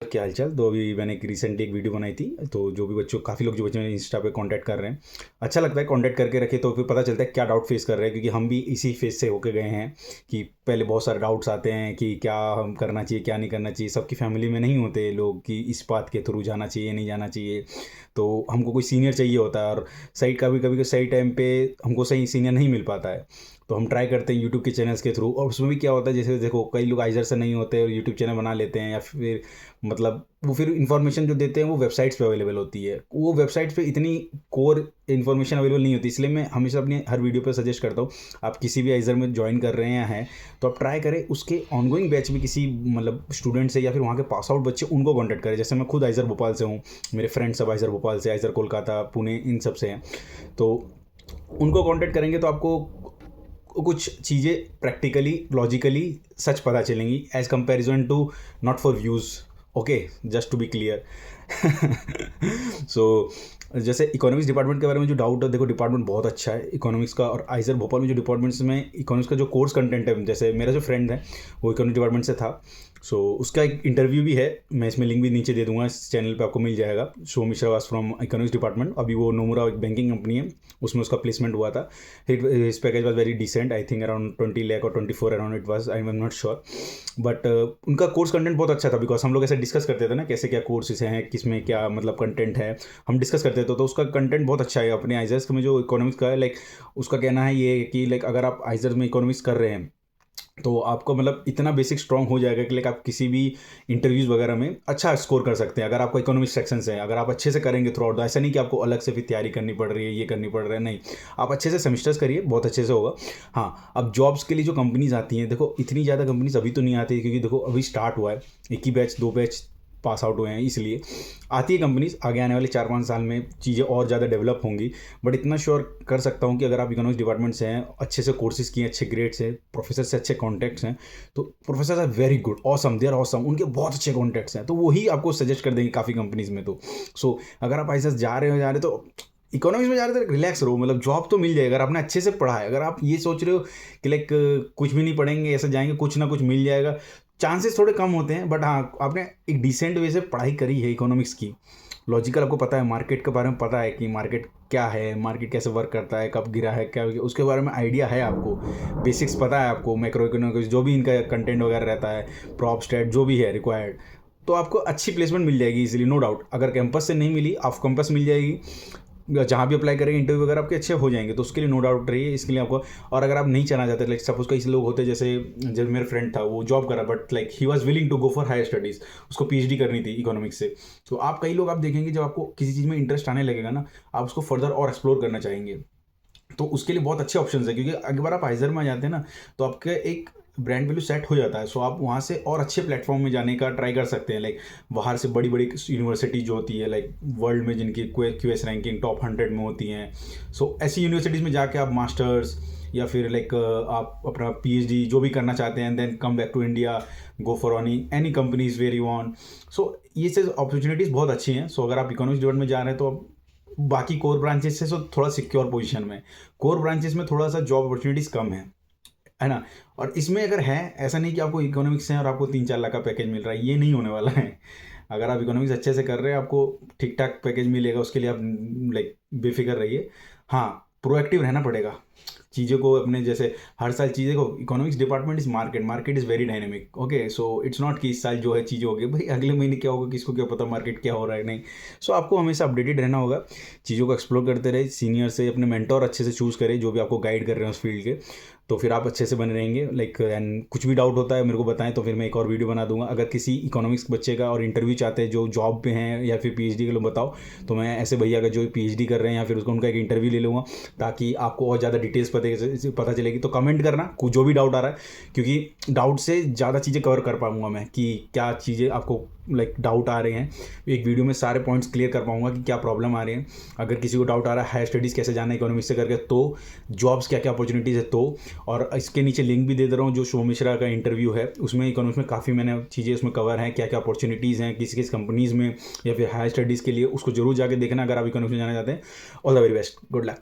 क्या हालचाल। तो अभी मैंने एक रिसेंटली एक वीडियो बनाई थी, तो जो भी बच्चों काफ़ी लोग जो बच्चे मेरे इंस्टा पे कांटेक्ट कर रहे हैं, अच्छा लगता है कांटेक्ट करके रखे तो फिर पता चलता है क्या डाउट फेस कर रहे हैं, क्योंकि हम भी इसी फेस से होके गए हैं कि पहले बहुत सारे डाउट्स आते हैं कि क्या हम करना चाहिए क्या नहीं करना चाहिए। सबकी फैमिली में नहीं होते लोग कि इस बात के थ्रू जाना चाहिए नहीं जाना चाहिए, तो हमको कोई सीनियर चाहिए होता है और सही कभी कभी सही टाइम पे हमको सही सीनियर नहीं मिल पाता है। तो हम ट्राई करते हैं यूट्यूब के चैनल्स के थ्रू, और उसमें भी क्या होता है जैसे देखो कई लोग आइजर से नहीं होते और यूट्यूब चैनल बना लेते हैं, या फिर मतलब वो फिर इन्फॉर्मेशन जो देते हैं वो वेबसाइट्स पे अवेलेबल होती है, वो वेबसाइट्स पे इतनी कोर इन्फॉर्मेशन अवेलेबल नहीं होती। इसलिए मैं हमेशा अपनी हर वीडियो पे सजेस्ट करता हूँ, आप किसी भी आइजर में ज्वाइन कर रहे हैं तो आप ट्राई करें उसके ऑनगोइंग बैच में किसी मतलब स्टूडेंट से या फिर वहाँ के पास आउट बच्चे उनको कॉन्टैक्ट करें। जैसे मैं खुद आइजर भोपाल से हूँ, मेरे फ्रेंड्स सब आइजर भोपाल से, आइजर कोलकाता, पुणे, इन सब से हैं। तो उनको कॉन्टैक्ट करेंगे तो आपको कुछ चीज़ें प्रैक्टिकली लॉजिकली सच पता चलेंगी as comparison to not for views. Okay, just to be clear. So जैसे इकोनॉमिक्स डिपार्टमेंट के बारे में जो डाउट है, देखो डिपार्टमेंट बहुत अच्छा है इकोनॉमिक्स का, और आइजर भोपाल में जो डिपार्टमेंट्स में इकोनॉमिक्स का जो कोर्स कंटेंट है, जैसे मेरा जो फ्रेंड है वो इकोनॉमिक्स डिपार्टमेंट से था, सो उसका एक इंटरव्यू भी है, मैं इसमें लिंक भी नीचे दे दूंगा, इस चैनल पे आपको मिल जाएगा। शो मिश्रा वास फ्रॉम इकोनॉमिक्स डिपार्टमेंट, अभी वो नोमुरा एक बैंकिंग कंपनी है उसमें उसका प्लेसमेंट हुआ था। His package was very decent, I think around 20 lakh और 24 around it was, I am not sure. But उनका कोर्स कंटेंट बहुत अच्छा था, बिकॉज हम लोग ऐसे डिस्कस करते थे ना कैसे क्या कोर्सेज हैं, किस में क्या मतलब कंटेंट है, हम डिस्कस करते थे। तो उसका कंटेंट बहुत अच्छा है अपने आइजर्स में जो इकोनॉमिक्स का है। लाइक उसका कहना है ये कि लाइक अगर आप आइजर्स में इकोनॉमिक्स कर रहे हैं तो आपको मतलब इतना बेसिक स्ट्रॉन्ग हो जाएगा कि लाइक आप किसी भी इंटरव्यूज़ वगैरह में अच्छा स्कोर कर सकते हैं अगर आपका इकोनॉमिक्स सेक्शन है, अगर आप अच्छे से करेंगे थ्रू आउट। ऐसा नहीं कि आपको अलग से फिर तैयारी करनी पड़ रही है, ये करनी पड़ रहा है, नहीं, आप अच्छे से सेमिस्टर्स करिए, बहुत अच्छे से होगा। हाँ, अब जॉब्स के लिए जो कंपनीज आती हैं, देखो इतनी ज़्यादा कंपनीज अभी तो नहीं आती, क्योंकि देखो अभी स्टार्ट हुआ है, एक ही बैच 2 बैच पास आउट हुए हैं, इसलिए आती है कंपनीज। आगे आने वाले 4-5 साल में चीज़ें और ज़्यादा डेवलप होंगी। बट इतना श्योर कर सकता हूँ कि अगर आप इकोनॉमिक्स डिपार्टमेंट से हैं, अच्छे से कोर्सेज किए, अच्छे ग्रेड्स हैं, प्रोफेसर से अच्छे कॉन्टैक्ट्स हैं, तो professor are very good, awesome, they are awesome, उनके बहुत अच्छे कॉन्टैक्ट्स हैं, तो वही आपको सजेस्ट कर देंगे काफ़ी कंपनीज में। तो सो अगर आप ऐसे जा रहे हो तो इकोनॉमिक्स में जा रहे थे रिलैक्स रहो, मतलब जॉब तो मिल जाएगा अगर आपने अच्छे से पढ़ा है। अगर आप ये सोच रहे हो कि लाइक कुछ भी नहीं पढ़ेंगे ऐसे जाएंगे कुछ ना कुछ मिल जाएगा, चांसेस थोड़े कम होते हैं। बट हाँ, आपने एक डिसेंट वे से पढ़ाई करी है इकोनॉमिक्स की, लॉजिकल आपको पता है, मार्केट के बारे में पता है कि मार्केट क्या है, मार्केट कैसे वर्क करता है, कब गिरा है, क्या उसके बारे में आइडिया है आपको, बेसिक्स पता है आपको, मैक्रो इकोनॉमिक्स जो भी इनका कंटेंट वगैरह रहता है, प्रॉप स्टेट जो भी है रिक्वायर्ड, तो आपको अच्छी प्लेसमेंट मिल जाएगी इजीली, नो डाउट। अगर कैंपस से नहीं मिली, ऑफ कैंपस मिल जाएगी, जहाँ भी अप्लाई करेंगे इंटरव्यू वगैरह आपके अच्छे हो जाएंगे, तो उसके लिए नो डाउट रहिए, इसके लिए आपको। और अगर आप नहीं चलना चाहते, लाइक सपोज कई लोग होते हैं, जैसे जब मेरा फ्रेंड था वो जॉब करा, but like he was willing to go for higher studies, उसको पीएचडी करनी थी इकोनॉमिक्स से। तो आप कई लोग आप देखेंगे जब आपको किसी चीज़ में इंटरेस्ट आने लगेगा ना, आप उसको फर्दर और एक्सप्लोर करना चाहेंगे, तो उसके लिए बहुत अच्छे ऑप्शन है। क्योंकि अगर बार आप आइजर में आ जाते हैं ना, तो आपके एक ब्रांड वैल्यू सेट हो जाता है, सो आप वहाँ से और अच्छे प्लेटफॉर्म में जाने का ट्राई कर सकते हैं। लाइक बाहर से बड़ी बड़ी यूनिवर्सिटी जो होती है, लाइक वर्ल्ड में जिनकी क्यूएस रैंकिंग टॉप 100 में होती हैं, सो ऐसी यूनिवर्सिटीज़ में जाके आप मास्टर्स या फिर लाइक आप अपना पीएचडी जो भी करना चाहते हैं, then come back to India, go for any companies where you want. So ये सब अपॉर्चुनिटीज़ बहुत अच्छी हैं। सो अगर आप इकोनॉमिक्स डिपार्टमेंट में जा रहे हैं तो आप बाकी कोर ब्रांचेस से थोड़ा सिक्योर पोजीशन में, कोर ब्रांचेस में थोड़ा सा जॉब अपॉर्चुनिटीज़ कम है ना। और इसमें अगर है, ऐसा नहीं कि आपको इकोनॉमिक्स है और आपको 3-4 लाख का पैकेज मिल रहा है, ये नहीं होने वाला है। अगर आप इकोनॉमिक्स अच्छे से कर रहे हैं, आपको ठीक ठाक पैकेज मिलेगा, उसके लिए आप लाइक बेफिक्र रहिए। हाँ, प्रोएक्टिव रहना पड़ेगा चीज़ों को अपने, जैसे हर साल चीज़ें को, economics department is market is very dynamic. Okay, so it's not कि इस साल जो है चीज़ें होगी, भाई अगले महीने क्या होगा किसको क्या पता, मार्केट क्या हो रहा है, नहीं। सो आपको हमेशा अपडेटेड रहना होगा, चीज़ों को एक्सप्लोर करते रहे, सीनियर से अपने मेंटोर अच्छे से चूज़ करें जो भी आपको गाइड कर रहे हैं उस फील्ड के, तो फिर आप अच्छे से बने रहेंगे। लाइक एंड कुछ भी डाउट होता है मेरे को बताएं, तो फिर मैं एक और वीडियो बना दूंगा। अगर किसी इकोनॉमिक्स बच्चे का और इंटरव्यू चाहते हैं जो जॉब पे हैं या फिर पीएचडी के लोग, बताओ, तो मैं ऐसे भैया का जो पीएचडी कर रहे हैं या फिर उसको उनका एक इंटरव्यू ले लूँगा, ताकि आपको और ज़्यादा डिटेल्स पता चलेगी। तो कमेंट करना जो भी डाउट आ रहा है, क्योंकि डाउट से ज़्यादा चीज़ें कवर कर पाऊँगा मैं कि क्या चीज़ें आपको लाइक डाउट आ रहे हैं, एक वीडियो में सारे पॉइंट्स क्लियर कर पाऊंगा कि क्या प्रॉब्लम आ रही है। अगर किसी को डाउट आ रहा है हायर स्टडीज़ कैसे जाना है इकोनॉमिक्स से करके, तो जॉब्स क्या क्या अपॉर्चुनिटीज़ है, तो और इसके नीचे लिंक भी दे दे रहा हूँ, जो शो मिश्रा का इंटरव्यू है उसमें इकोनॉमिक्स में काफ़ी मैंने चीज़ें उसमें कवर हैं, क्या क्या अपॉर्चुनिटीज़ हैं किस किस कंपनीज़ में या फिर हायर स्टडीज़ के लिए, उसको जरूर जाके देखना अगर आप इकोनॉमिक्स में जाना चाहते हैं। All the very best, good luck.